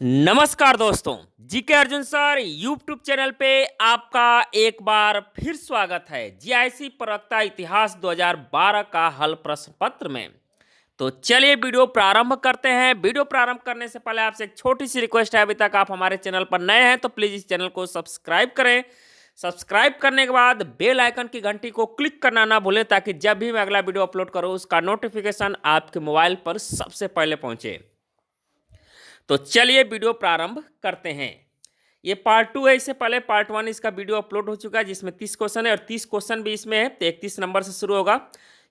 नमस्कार दोस्तों, GK Arjun sir YouTube channel पे आपका एक बार फिर स्वागत है। जीआईसी प्रवक्ता इतिहास 2012 का हल प्रश्न पत्र में। तो चलिए वीडियो प्रारंभ करते हैं। वीडियो प्रारंभ करने से पहले आपसे एक छोटी सी रिक्वेस्ट है, अभी तक आप हमारे चैनल पर नए हैं तो प्लीज इस चैनल को सब्सक्राइब करें। सब्सक्राइब करने के बाद बेल आइकन की घंटी को क्लिक करना ना भूलें, ताकि जब भी मैं अगला वीडियो अपलोड करूं उसका नोटिफिकेशन आपके मोबाइल पर सबसे पहले पहुंचे। तो चलिए वीडियो प्रारंभ करते हैं। ये पार्ट 2 है, इससे पहले पार्ट 1 इसका वीडियो अपलोड हो चुका है जिसमें 30 क्वेश्चन है और 30 क्वेश्चन भी इसमें है। तो 31 नंबर से शुरू होगा।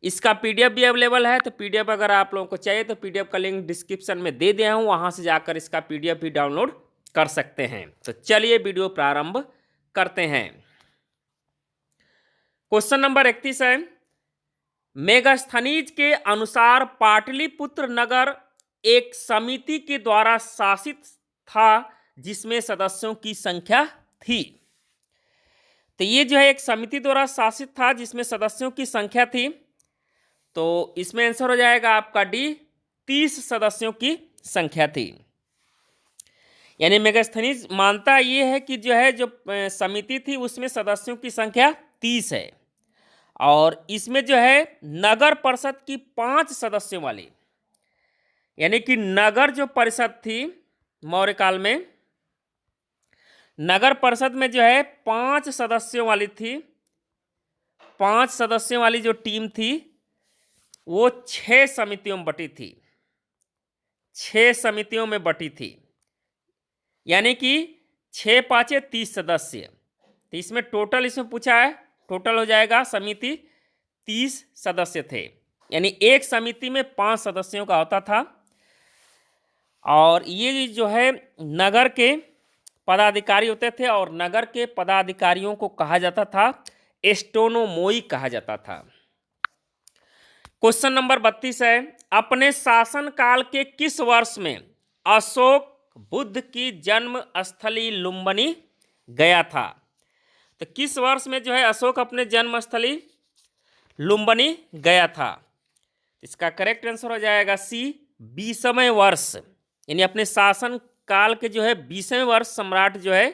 इसका पीडीएफ भी अवेलेबल है, तो पीडीएफ अगर आप लोगों को चाहिए तो पीडीएफ का लिंक डिस्क्रिप्शन में दे दिया हूँ, वहां से जाकर इसका पीडीएफ भी डाउनलोड कर सकते हैं। तो चलिए वीडियो प्रारंभ करते हैं। क्वेश्चन नंबर 31 है, मेगास्थनीज के अनुसार पाटलिपुत्र नगर एक समिति के द्वारा शासित था जिसमें सदस्यों की संख्या थी। तो ये जो है एक समिति द्वारा शासित था जिसमें सदस्यों की संख्या थी। तो इसमें आंसर हो जाएगा आपका डी, 30 सदस्यों की संख्या थी। यानी मेगास्थनीज मानता ये है कि जो समिति थी उसमें सदस्यों की संख्या 30 है, और इसमें जो है नगर परिषद की 5 सदस्यों वाली, यानी कि नगर जो परिषद थी मौर्य काल में, नगर परिषद में जो है 5 सदस्यों वाली थी। 5 सदस्यों वाली जो टीम थी वो 6 समितियों में बटी थी। 6 समितियों में बटी थी, यानी कि 6 पाँचे 30 सदस्य। तो इसमें टोटल इसमें पूछा है, टोटल हो जाएगा समिति 30 सदस्य थे। यानी एक समिति में 5 सदस्यों का होता था। और ये जो है नगर के पदाधिकारी होते थे, और नगर के पदाधिकारियों को कहा जाता था एस्टोनोमोई कहा जाता था। क्वेश्चन नंबर 32 है, अपने शासन काल के किस वर्ष में अशोक बुद्ध की जन्म स्थली लुम्बिनी गया था? तो किस वर्ष में जो है अशोक अपने जन्म स्थली लुम्बिनी गया था? इसका करेक्ट आंसर हो जाएगा सी, 20वें वर्ष। यानी अपने शासन काल के जो है 20वें वर्ष सम्राट जो है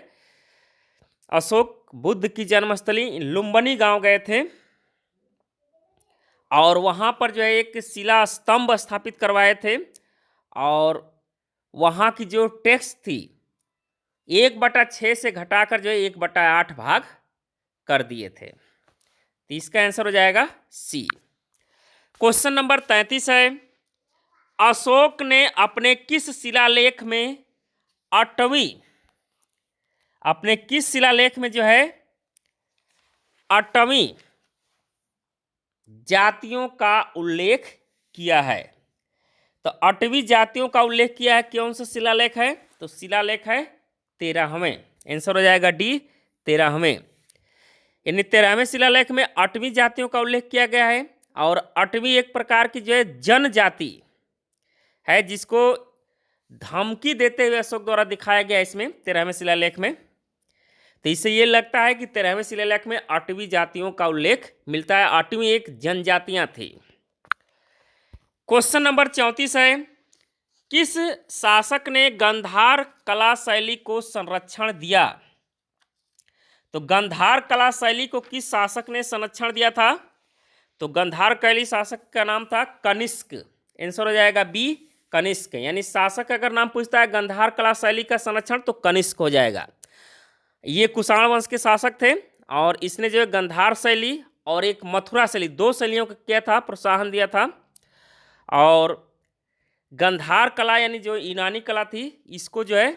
अशोक बुद्ध की जन्मस्थली लुम्बिनी गांव गए थे, और वहां पर जो है एक शिला स्तंभ स्थापित करवाए थे, और वहां की जो टैक्स थी 1/6 से घटाकर जो है 1/8 भाग कर दिए थे। तो इसका आंसर हो जाएगा सी। क्वेश्चन नंबर 33 है, अशोक ने अपने किस शिलालेख में अपने किस शिलालेख में जो है 8वीं जातियों का उल्लेख किया है? तो 8वीं जातियों का उल्लेख किया है, कौन सा शिलालेख है? तो शिलालेख है 13वें। आंसर हो जाएगा डी, 13वें। यानी 13वें शिलालेख में 8वीं जातियों का उल्लेख किया गया है। और 8वीं एक प्रकार की जो है जनजाति है, जिसको धमकी देते हुए अशोक द्वारा दिखाया गया इसमें 13वें शिलालेख में। तो इससे ये लगता है कि 13वें शिलालेख में 8वीं जातियों का उल्लेख मिलता है। 8वीं एक जनजातियां थी। क्वेश्चन नंबर 34 है, किस शासक ने गांधार कला शैली को संरक्षण दिया? तो गांधार कला शैली को किस शासक ने संरक्षण दिया था? तो गांधार कैली शासक का नाम था कनिष्क। आंसर हो जाएगा बी, कनिष्क। यानी शासक अगर नाम पूछता है गांधार कला शैली का संरक्षण तो कनिष्क हो जाएगा। ये कुषाण वंश के शासक थे, और इसने जो है गांधार शैली और एक मथुरा शैली, 2 शैलियों को किया था, प्रोत्साहन दिया था। और गांधार कला यानी जो यूनानी कला थी, इसको जो है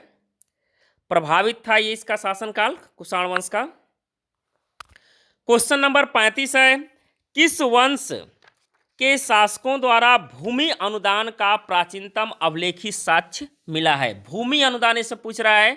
प्रभावित था ये इसका शासनकाल कुषाण वंश का। क्वेश्चन नंबर 35 है, किस वंश के शासकों द्वारा भूमि अनुदान का प्राचीनतम अभिलेखित साक्ष्य मिला है? भूमि अनुदान इससे पूछ रहा है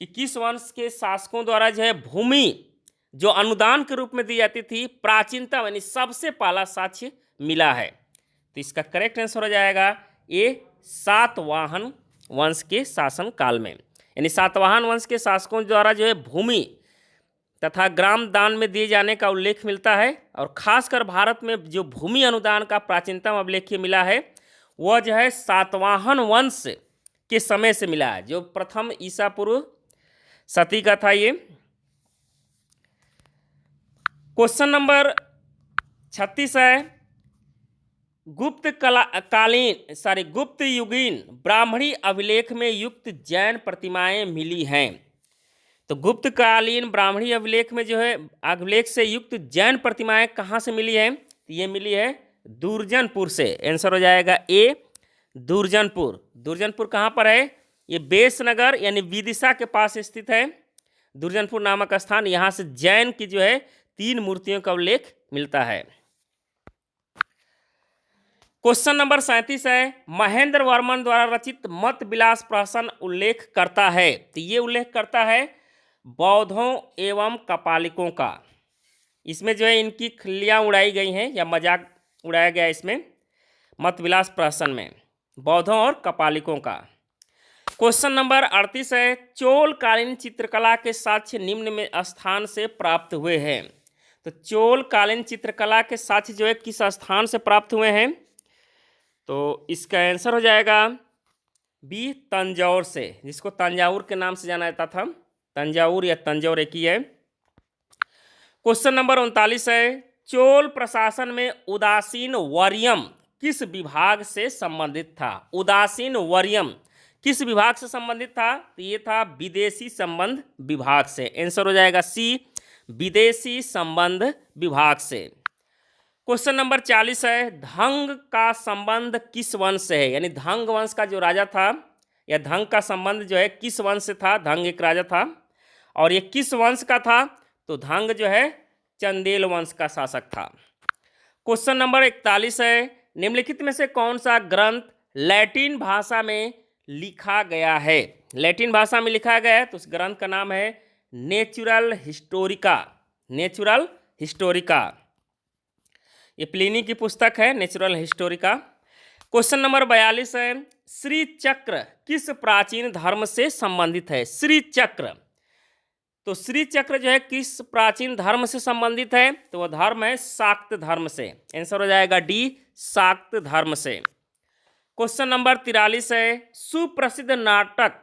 कि किस वंश के शासकों द्वारा जो है भूमि जो अनुदान के रूप में दी जाती थी, प्राचीनतम यानी सबसे पहला साक्ष्य मिला है। तो इसका करेक्ट आंसर हो जाएगा ए, सातवाहन वंश के शासन काल में। यानी सातवाहन वंश के शासकों द्वारा जो है भूमि तथा ग्राम दान में दिए जाने का उल्लेख मिलता है। और खासकर भारत में जो भूमि अनुदान का प्राचीनतम अभिलेख मिला है वह जो है सातवाहन वंश के समय से मिला है, जो प्रथम ईसा पूर्व सती का था ये। क्वेश्चन नंबर 36 है, गुप्त युगीन ब्राह्मणी अभिलेख में युक्त जैन प्रतिमाएं मिली हैं। तो गुप्त कालीन ब्राह्मणी अभिलेख में जो है अभिलेख से युक्त जैन प्रतिमाएं कहाँ से मिली हैं? तो ये मिली है दुर्जनपुर से। आंसर हो जाएगा ए, दुर्जनपुर। दुर्जनपुर कहाँ पर है? ये बेसनगर यानी विदिशा के पास स्थित है दुर्जनपुर नामक स्थान। यहाँ से जैन की जो है 3 मूर्तियों का उल्लेख मिलता है। क्वेश्चन नंबर 37 है, महेंद्र वर्मन द्वारा रचित मत विलास प्रहसन उल्लेख करता है। तो ये उल्लेख करता है बौद्धों एवं कपालिकों का। इसमें जो है इनकी खिल्लियाँ उड़ाई गई हैं या मजाक उड़ाया गया इसमें मत विलास प्रहसन में बौद्धों और कपालिकों का। क्वेश्चन नंबर 38 है, चोलकालीन चित्रकला के साक्ष्य निम्न में स्थान से प्राप्त हुए हैं। तो चोलकालीन चित्रकला के साक्ष्य जो है किस स्थान से प्राप्त हुए हैं? तो इसका आंसर हो जाएगा बी, तंजौर से, जिसको तंजावुर के नाम से जाना जाता था। तंजावुर या तंजौर एक ही है। क्वेश्चन नंबर 39 है, चोल प्रशासन में उदासीन वर्यम किस विभाग से संबंधित था? उदासीन वर्यम किस विभाग से संबंधित था? तो ये था विदेशी संबंध विभाग से। आंसर हो जाएगा सी, विदेशी संबंध विभाग से। क्वेश्चन नंबर 40 है, धंग का संबंध किस वंश से है? यानी धंग वंश का जो राजा था या धंग का संबंध जो है किस वंश से था? धंग एक राजा था और ये किस वंश का था? तो धंग जो है चंदेल वंश का शासक था। क्वेश्चन नंबर 41 है, निम्नलिखित में से कौन सा ग्रंथ लैटिन भाषा में लिखा गया है? लैटिन भाषा में लिखा गया है तो उस ग्रंथ का नाम है नेचुरल हिस्टोरिका। नेचुरल हिस्टोरिका, ये प्लिनी की पुस्तक है नेचुरल हिस्टोरिका। क्वेश्चन नंबर 42 है, श्री चक्र किस प्राचीन धर्म से संबंधित है? श्री चक्र, तो श्री चक्र जो है किस प्राचीन धर्म से संबंधित है? तो वह धर्म है शाक्त धर्म से। आंसर हो जाएगा डी, शाक्त धर्म से। क्वेश्चन नंबर 43 है, सुप्रसिद्ध नाटक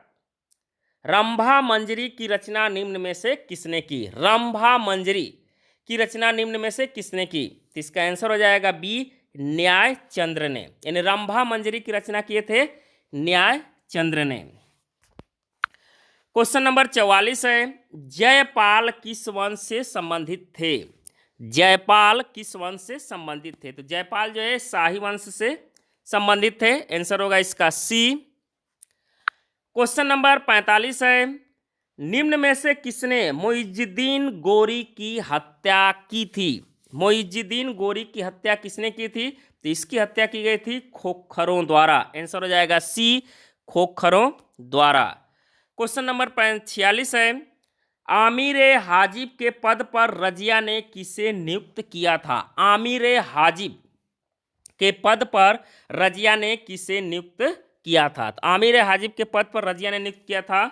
रंभा मंजरी की रचना निम्न में से किसने की? रंभा मंजरी की रचना निम्न में से किसने की? तो इसका आंसर हो जाएगा बी, न्याय चंद्र ने। यानी रंभा मंजरी की रचना किए थे न्याय चंद्र ने। क्वेश्चन नंबर 44 है, जयपाल किस वंश से संबंधित थे? जयपाल किस वंश से संबंधित थे? तो जयपाल जो है शाही वंश से संबंधित थे। आंसर होगा इसका सी। क्वेश्चन नंबर 45 है, निम्न में से किसने मुइजुद्दीन गोरी की हत्या की थी? मुइजुद्दीन गोरी की हत्या किसने की थी? तो इसकी हत्या की गई थी खोखरों द्वारा। आंसर हो जाएगा सी, खोखरों द्वारा। क्वेश्चन नंबर 46 है, आमिर हाजिब के पद पर रजिया ने किसे नियुक्त किया था? आमिर हाजिब के पद पर रजिया ने किसे नियुक्त किया था? तो आमिर हाजिब के पद पर रजिया ने नियुक्त किया था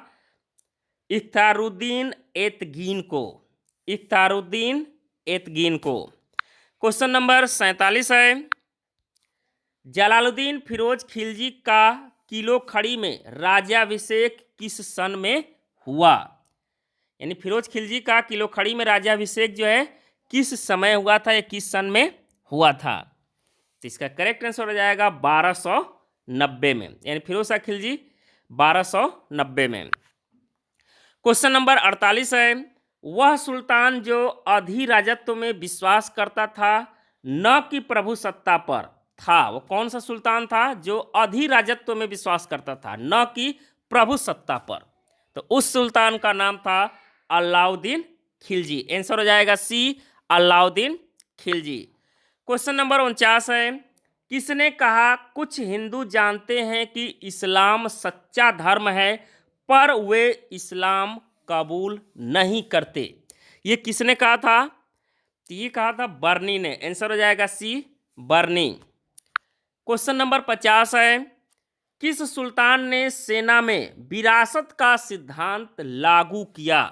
इख्तियारुद्दीन एतगीन को। इख्तियारुद्दीन एतगीन को। क्वेश्चन नंबर 47 है, जलालुद्दीन फिरोज खिलजी का किलो खड़ी में राज्याभिषेक किस सन में हुआ? यानी फिरोज खिलजी का किलो खड़ी में राज्याभिषेक जो है किस समय हुआ था या किस सन में हुआ था? तो इसका करेक्ट आंसर हो जाएगा 1290 में। यानी फिरोज शाह खिलजी 1290 में। क्वेश्चन नंबर 48 है, वह सुल्तान जो अधिराजत्व में विश्वास करता था न कि प्रभु सत्ता पर था, वो कौन सा सुल्तान था जो अधिराजत्व में विश्वास करता था न कि प्रभु सत्ता पर? तो उस सुल्तान का नाम था अलाउद्दीन खिलजी। आंसर हो जाएगा सी, अलाउद्दीन खिलजी। क्वेश्चन नंबर 49 है, किसने कहा कुछ हिंदू जानते हैं कि इस्लाम सच्चा धर्म है पर वे इस्लाम कबूल नहीं करते? ये किसने कहा था? तो ये कहा था बर्नी ने। आंसर हो जाएगा सी, बर्नी। क्वेश्चन नंबर 50 है, किस सुल्तान ने सेना में विरासत का सिद्धांत लागू किया?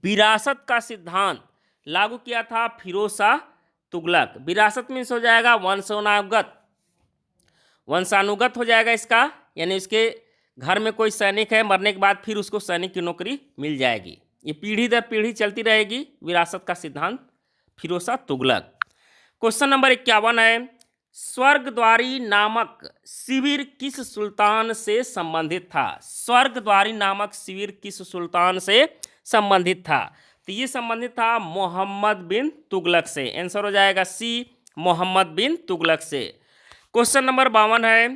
विरासत का सिद्धांत लागू किया था फिरोज शाह तुगलक। विरासत मीन्स हो जाएगा वंशानुगत। वंशानुगत हो जाएगा इसका, यानी उसके घर में कोई सैनिक है, मरने के बाद फिर उसको सैनिक की नौकरी मिल जाएगी। ये पीढ़ी दर पीढ़ी चलती रहेगी, विरासत का सिद्धांत, फिरोज शाह तुगलक। क्वेश्चन नंबर 51 है, स्वर्गद्वारी नामक शिविर किस सुल्तान से संबंधित था? स्वर्गद्वारी नामक शिविर किस सुल्तान से संबंधित था? तो ये संबंधित था मोहम्मद बिन तुगलक से। आंसर हो जाएगा सी, मोहम्मद बिन तुगलक से। क्वेश्चन नंबर 52 है,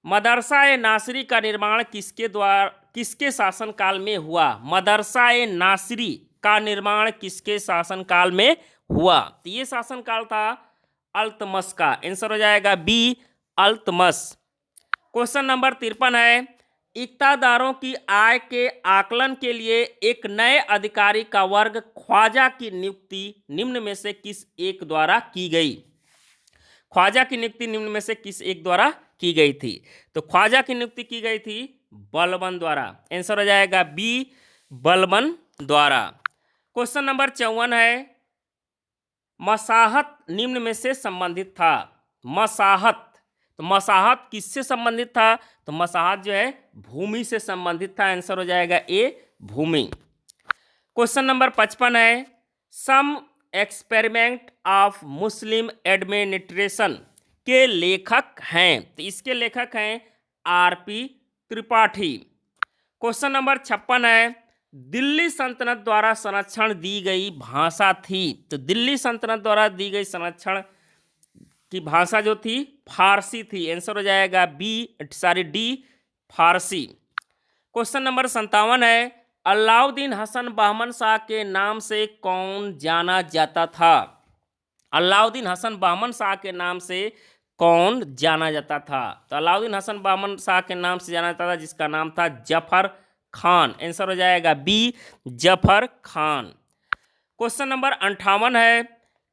मदरसा ए नासरी का निर्माण किसके शासनकाल में हुआ? मदरसा ए नासरी का निर्माण किसके शासनकाल में हुआ? तो ये शासनकाल था अल्तमश का। आंसर हो जाएगा बी, अल्तमश। क्वेश्चन नंबर 53 है, इक्तादारों की आय के आकलन के लिए एक नए अधिकारी का वर्ग ख्वाजा की नियुक्ति निम्न में से किस एक द्वारा की गई? ख्वाजा की नियुक्ति निम्न में से किस एक द्वारा की गई थी? तो ख्वाजा की नियुक्ति की गई थी बलबन द्वारा। आंसर हो जाएगा बी, बलबन द्वारा। क्वेश्चन नंबर 54 है, मसाहत निम्न में से संबंधित था? मसाहत, तो मसाहत किससे संबंधित था? तो मसाहत जो है भूमि से संबंधित था। आंसर हो जाएगा ए, भूमि। क्वेश्चन नंबर 55 है, सम एक्सपेरिमेंट ऑफ मुस्लिम एडमिनिस्ट्रेशन के लेखक हैं? तो इसके लेखक हैं आरपी त्रिपाठी। क्वेश्चन नंबर 56 है, दिल्ली सल्तनत द्वारा संरक्षण दी गई भाषा थी? तो दिल्ली सल्तनत द्वारा दी गई संरक्षण की भाषा जो थी फारसी थी। आंसर हो जाएगा डी, फारसी। क्वेश्चन नंबर 57 है, अलाउद्दीन हसन बहमन शाह के नाम से कौन जाना जाता था? अलाउद्दीन हसन बहमन शाह के नाम से कौन जाना जाता था? तो अलाउद्दीन हसन बहमन शाह के नाम से जाना जाता था जिसका नाम था जफर खान। आंसर हो जाएगा B, Zafar Khan. Question number 58 है,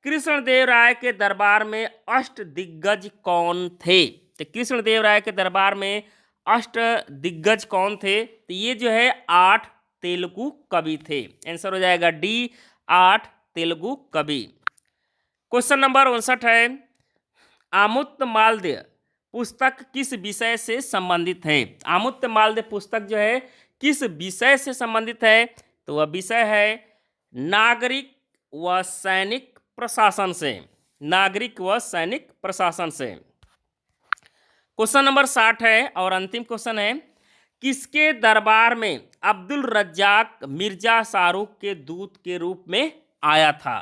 कृष्णदेव राय के दरबार में अष्ट दिग्गज कौन थे? तो कृष्णदेव राय के दरबार में अष्ट दिग्गज कौन थे? तो ये जो है 8 तेलुगु कवि थे। आंसर हो जाएगा डी, 8 तेलुगु कवि। क्वेश्चन नंबर 59 है, आमुक्तमाल्य पुस्तक किस विषय से संबंधित है? आमुक्तमाल्य पुस्तक जो है किस विषय से संबंधित है? तो वह विषय है नागरिक व सैनिक प्रशासन से। नागरिक व सैनिक प्रशासन से। क्वेश्चन नंबर 60 है और अंतिम क्वेश्चन है, किसके दरबार में अब्दुल रज्जाक मिर्जा शाहरुख के दूत के रूप में आया था?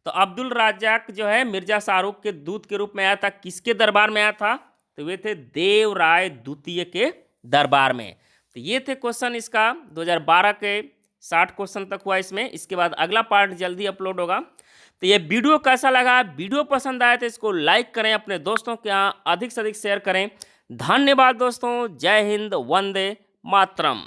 तो अब्दुल रज्जाक जो है मिर्जा शाहरुख के दूत के रूप में आया था। किसके दरबार में आया था? तो वे थे देव राय द्वितीय के दरबार में। तो ये थे क्वेश्चन इसका 2012 के 60 क्वेश्चन तक हुआ इसमें। इसके बाद अगला पार्ट जल्दी अपलोड होगा। तो ये वीडियो कैसा लगा? वीडियो पसंद आया तो इसको लाइक करें, अपने दोस्तों के यहाँ अधिक से अधिक शेयर करें। धन्यवाद दोस्तों। जय हिंद, वंदे मातरम।